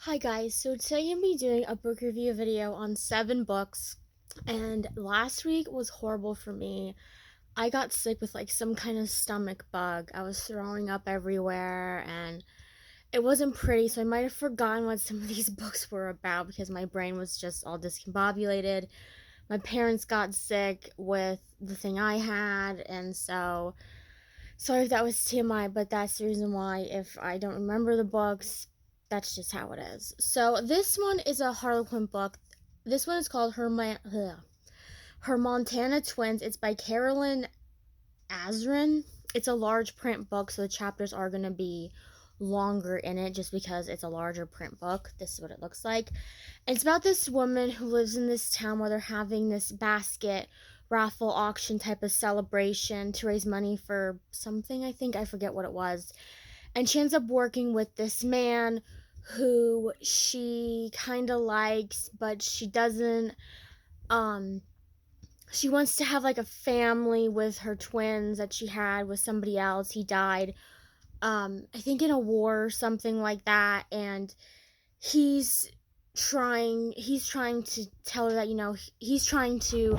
Hi guys, so today I'm going to be doing a book review video on 7 books, and last week was horrible for me. I got sick with like some kind of stomach bug. I was throwing up everywhere and it wasn't pretty, so I might have forgotten what some of these books were about because my brain was just all discombobulated. My parents got sick with the thing I had, and so sorry if that was TMI, but that's the reason why if I don't remember the books, that's just how it is. So this one is a Harlequin book. This one is called Her Montana Twins. It's by Carolyn Azren. It's a large print book, so the chapters are going to be longer in it just because it's a larger print book. This is what it looks like. And it's about this woman who lives in this town where they're having this basket raffle auction type of celebration to raise money for something. I forget what it was. And she ends up working with this man who she kind of likes, but she doesn't. um she wants to have like a family with her twins that she had with somebody else. He died, I think in a war or something like that, and he's trying to tell her that, he's trying to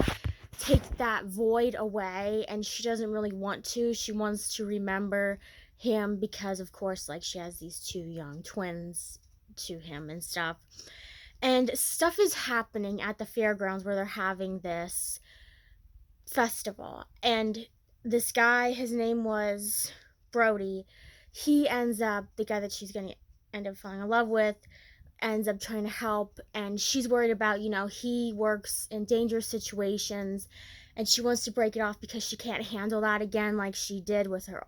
take that void away, and she doesn't really want to. She wants to remember him because of course like she has these 2 young twins to him and stuff. And stuff is happening at the fairgrounds where they're having this festival, and this guy, his name was Brody, he ends up, the guy that she's gonna end up falling in love with, ends up trying to help, and she's worried about, he works in dangerous situations, and she wants to break it off because she can't handle that again like she did with her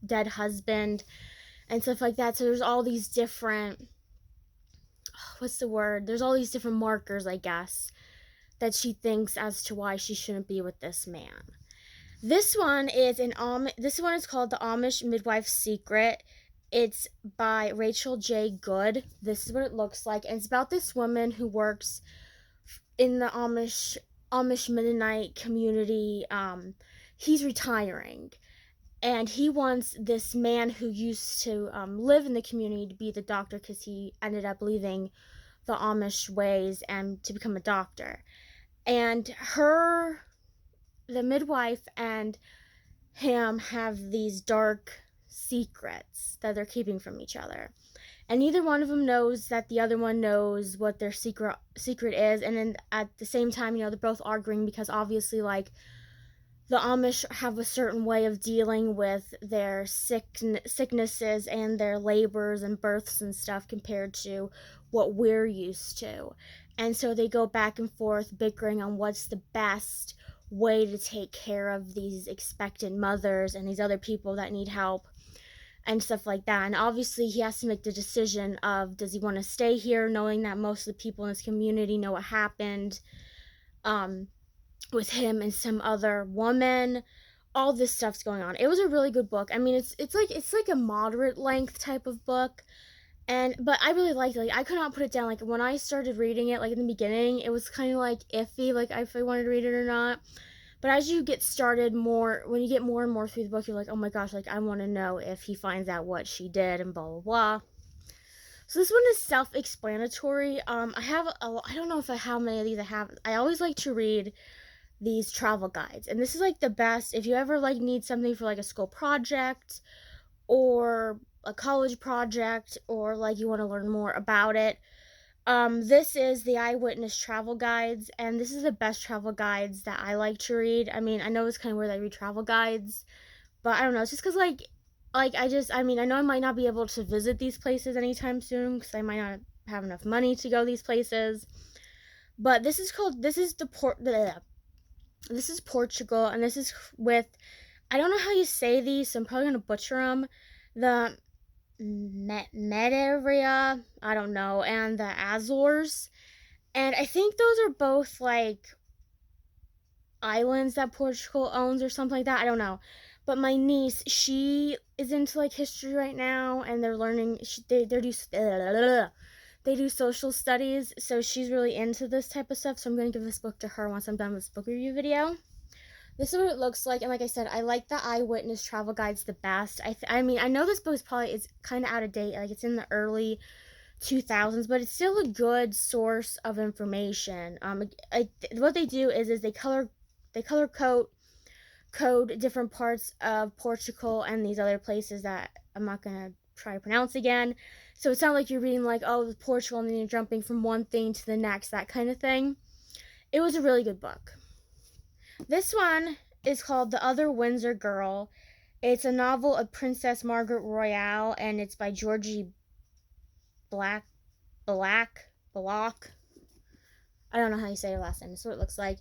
dead husband and stuff like that. So there's all these different, what's the word, there's all these different markers, I guess, that she thinks as to why she shouldn't be with this man. This one is called The Amish Midwife Secret. It's by Rachel J. Good. This is what it looks like. And it's about this woman who works in the Amish Mennonite community. He's retiring, and he wants this man who used to live in the community to be the doctor because he ended up leaving the Amish ways and to become a doctor. And the midwife and him have these dark secrets that they're keeping from each other, and neither one of them knows that the other one knows what their secret is. And then at the same time, they're both arguing because obviously like the Amish have a certain way of dealing with their sicknesses and their labors and births and stuff compared to what we're used to. And so they go back and forth bickering on what's the best way to take care of these expectant mothers and these other people that need help and stuff like that. And obviously he has to make the decision of, does he want to stay here knowing that most of the people in his community know what happened with him and some other woman. All this stuff's going on. It was a really good book. I mean, it's like a moderate length type of book, but I really liked it. Like, I could not put it down. Like, when I started reading it, like in the beginning, it was kind of like iffy, like if I wanted to read it or not. But as you get started more, when you get more and more through the book, you're like, oh my gosh, like I want to know if he finds out what she did and blah blah blah. So this one is self-explanatory. I don't know if I how many of these I have. I always like to read these travel guides, and this is like the best if you ever like need something for like a school project or a college project, or like you want to learn more about it. This is the Eyewitness travel guides, and this is the best travel guides that I like to read. I mean, I know it's kind of weird that I read travel guides, but I don't know. It's just because I know I might not be able to visit these places anytime soon because I might not have enough money to go these places. But this is Portugal, and this is with, I don't know how you say these, so I'm probably gonna butcher them. The Maderia, I don't know, and the Azores, and I think those are both like islands that Portugal owns or something like that. I don't know. But my niece, she is into like history right now, and they're learning. They do social studies, so she's really into this type of stuff. So I'm gonna give this book to her once I'm done with this book review video. This is what it looks like, and like I said, I like the Eyewitness travel guides the best. I mean, I know this book is probably is kind of out of date, like it's in the early 2000s, but it's still a good source of information. What they do is they color code different parts of Portugal and these other places that I'm not gonna try to pronounce again. So it's not like you're reading like, oh, Portugal, and then you're jumping from one thing to the next, that kind of thing. It was a really good book. This one is called The Other Windsor Girl. It's a novel of Princess Margaret Royale, and it's by Georgie Black Blalock. I don't know how you say her last name. That's what it looks like.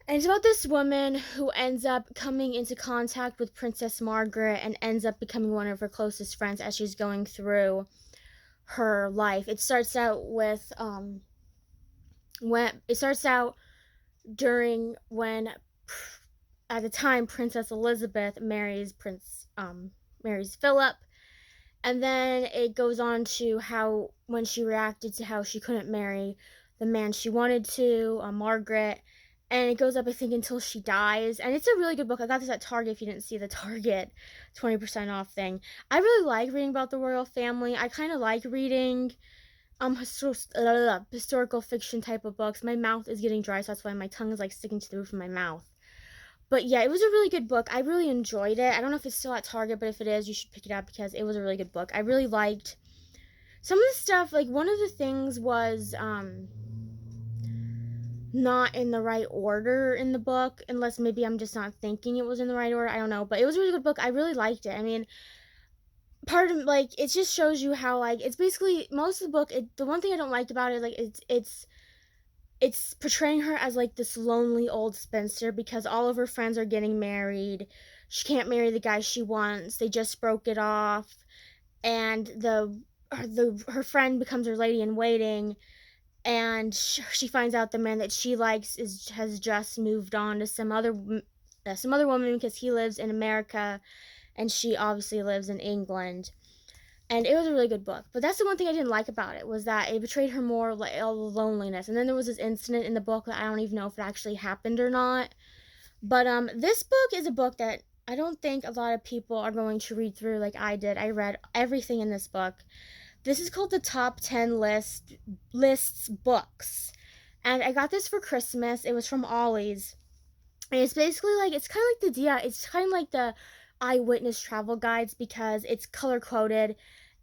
And it's about this woman who ends up coming into contact with Princess Margaret and ends up becoming one of her closest friends as she's going through her life. It starts out with when it starts out during when at the time Princess Elizabeth marries Philip, and then it goes on to how when she reacted to how she couldn't marry the man she wanted to, Margaret, and it goes up I think until she dies. And it's a really good book. I got this at Target if you didn't see the Target 20% off thing. I really like reading about the royal family. I kind of like reading historical fiction type of books. My mouth is getting dry, so that's why my tongue is like sticking to the roof of my mouth. But yeah, it was a really good book. I really enjoyed it. I don't know if it's still at Target, but if it is, you should pick it up because it was a really good book. I really liked some of the stuff. Like one of the things was not in the right order in the book, unless maybe I'm just not thinking it was in the right order. I don't know, but it was a really good book. I really liked it. I mean, part of like it just shows you how like it's basically most of the book. The one thing I don't like about it, like it's portraying her as like this lonely old spinster because all of her friends are getting married. She can't marry the guy she wants. They just broke it off, and her friend becomes her lady in waiting, and she finds out the man that she likes has just moved on to some other woman because he lives in America and she obviously lives in England. And it was a really good book. But that's the one thing I didn't like about it was that it betrayed her more like loneliness. And then there was this incident in the book that I don't even know if it actually happened or not. But this book is a book that I don't think a lot of people are going to read through like I did. I read everything in this book. This is called the Top 10 Lists Books. And I got this for Christmas. It was from Ollie's. And it's basically like it's kind of like the Eyewitness travel guides because it's color coded,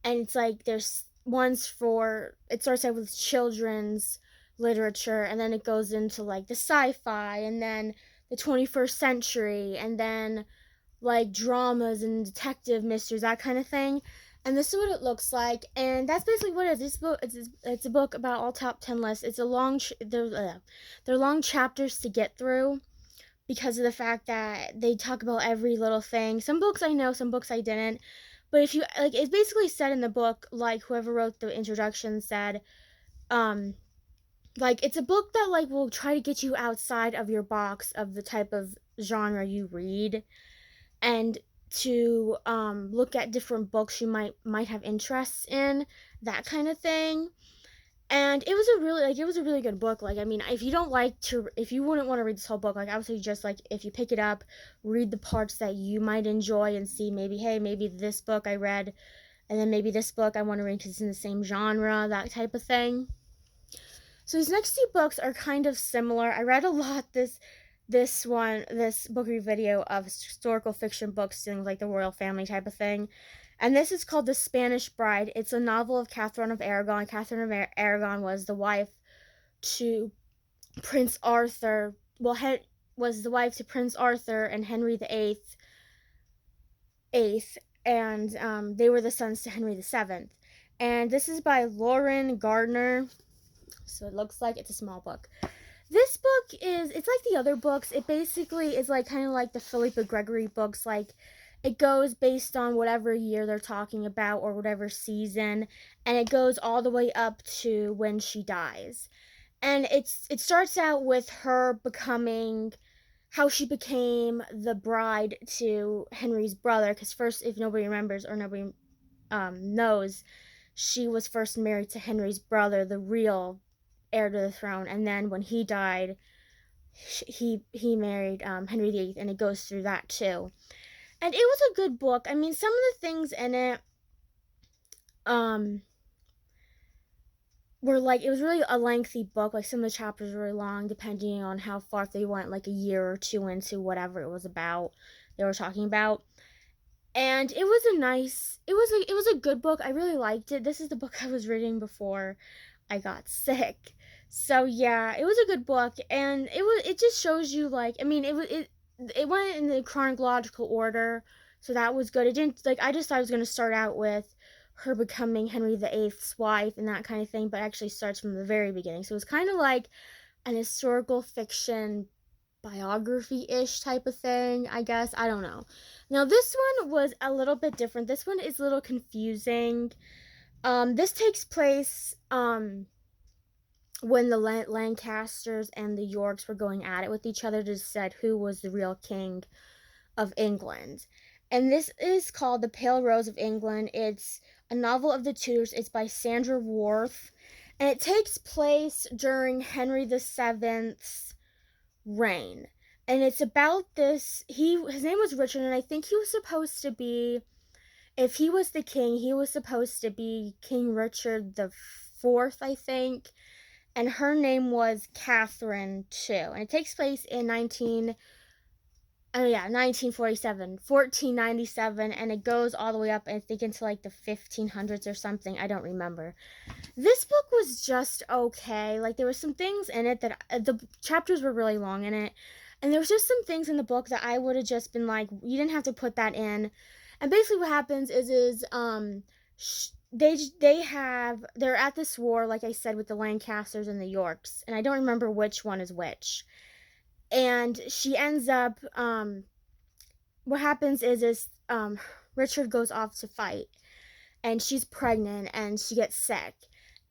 and it's like there's ones for it starts out with children's literature, and then it goes into like the sci-fi, and then the 21st century, and then like dramas and detective mysteries, that kind of thing. And this is what it looks like, and that's basically what it is. This book, it's a book about all top 10 lists. It's a they're long chapters to get through because of the fact that they talk about every little thing. Some books I know, some books I didn't. But if you like, it's basically said in the book, like whoever wrote the introduction said, um, like it's a book that like will try to get you outside of your box of the type of genre you read, and to look at different books you might have interests in, that kind of thing. And it was a really good book. Like I mean, if you wouldn't want to read this whole book, like I would suggest like if you pick it up, read the parts that you might enjoy and see maybe, hey, maybe this book I read, and then maybe this book I want to read because it's in the same genre, that type of thing. So these next two books are kind of similar. I read a lot this book review video of historical fiction books dealing with like the royal family type of thing. And this is called The Spanish Bride. It's a novel of Catherine of Aragon. Catherine of Aragon was the wife to Prince Arthur. Was the wife to Prince Arthur and Henry VIII, and they were the sons to Henry VII. And this is by Laurien Gardner. So it looks like it's a small book. This book it's like the other books. It basically is like kind of like the Philippa Gregory books. Like it goes based on whatever year they're talking about or whatever season, and it goes all the way up to when she dies. And it starts out with her becoming how she became the bride to Henry's brother. Because first, if nobody remembers or nobody knows, she was first married to Henry's brother, the real heir to the throne, and then when he died, he married Henry VIII, and it goes through that too. And it was a good book. I mean, some of the things in it um were like, it was really a lengthy book. Like some of the chapters were really long, depending on how far they went, like a year or two into whatever it was about they were talking about. And it was a nice, it was a good book. I really liked it. This is the book I was reading before I got sick. So yeah, it was a good book, and it just shows you, like, I mean, it went in the chronological order, so that was good. It didn't, like, I just thought it was going to start out with her becoming Henry VIII's wife and that kind of thing, but it actually starts from the very beginning. So it was kind of like an historical fiction biography-ish type of thing, I guess. I don't know. Now this one was a little bit different. This one is a little confusing. This takes place when the Lancasters and the Yorks were going at it with each other to decide who was the real king of England. And this is called The Pale Rose of England. It's a novel of the Tudors. It's by Sandra Worth, and it takes place during Henry VII's reign. And it's about this, his name was Richard, and I think he was supposed to be, if he was the king, he was supposed to be King Richard the Fourth, I think, and her name was Catherine too. And it takes place in 1947, 1497, and it goes all the way up, I think, into like the 1500s or something. I don't remember. This book was just okay. Like, there were some things in it that the chapters were really long in it, and there was just some things in the book that I would have just been like, you didn't have to put that in. And basically what happens is they're at this war, like I said, with the Lancasters and the Yorks, and I don't remember which one is which. And she ends up, what happens is Richard goes off to fight, and she's pregnant, and she gets sick,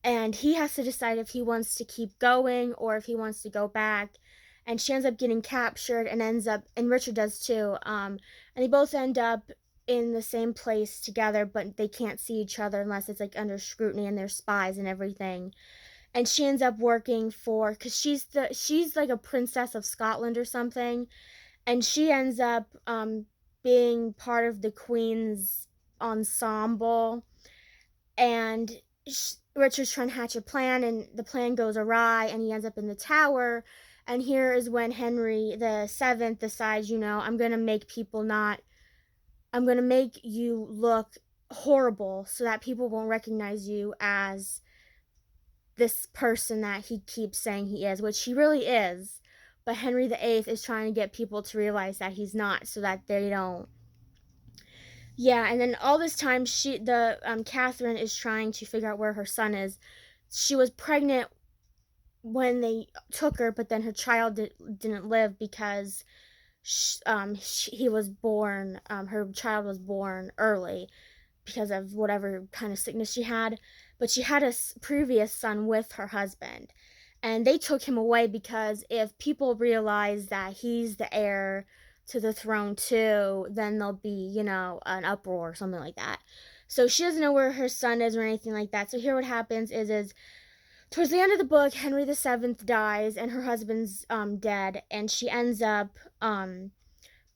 and he has to decide if he wants to keep going or if he wants to go back. And she ends up getting captured, and Richard does too. And they both end up in the same place together, but they can't see each other unless it's like under scrutiny, and they're spies and everything. And she ends up working for, because she's like a princess of Scotland or something, and she ends up being part of the Queen's ensemble. And Richard's trying to hatch a plan, and the plan goes awry, and he ends up in the Tower. And here is when Henry VII decides, I'm gonna make I'm gonna make you look horrible so that people won't recognize you as this person that he keeps saying he is, which he really is. But Henry VIII is trying to get people to realize that he's not, so that they don't. Yeah, and then all this time, Catherine is trying to figure out where her son is. She was pregnant when they took her, but then her child didn't live because he was born. Her child was born early because of whatever kind of sickness she had. But she had a previous son with her husband, and they took him away because if people realize that he's the heir to the throne too, then there'll be, an uproar or something like that. So she doesn't know where her son is or anything like that. So here what happens is towards the end of the book, Henry VII dies, and her husband's dead, and she ends up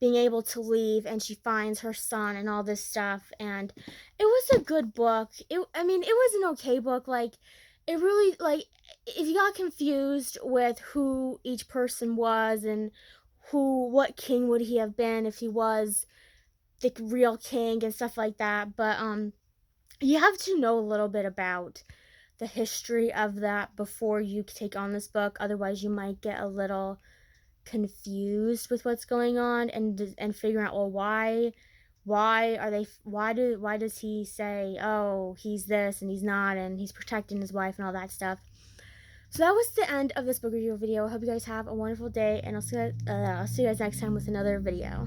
being able to leave, and she finds her son and all this stuff. And it was a good book. It was an okay book. Like, it really, like, if you got confused with who each person was and what king would he have been if he was the real king and stuff like that, but you have to know a little bit about the history of that before you take on this book. Otherwise, you might get a little confused with what's going on, and figuring out, well, why does he say, oh, he's this and he's not, and he's protecting his wife and all that stuff. So that was the end of this book review video. I hope you guys have a wonderful day, and I'll see you guys next time with another video.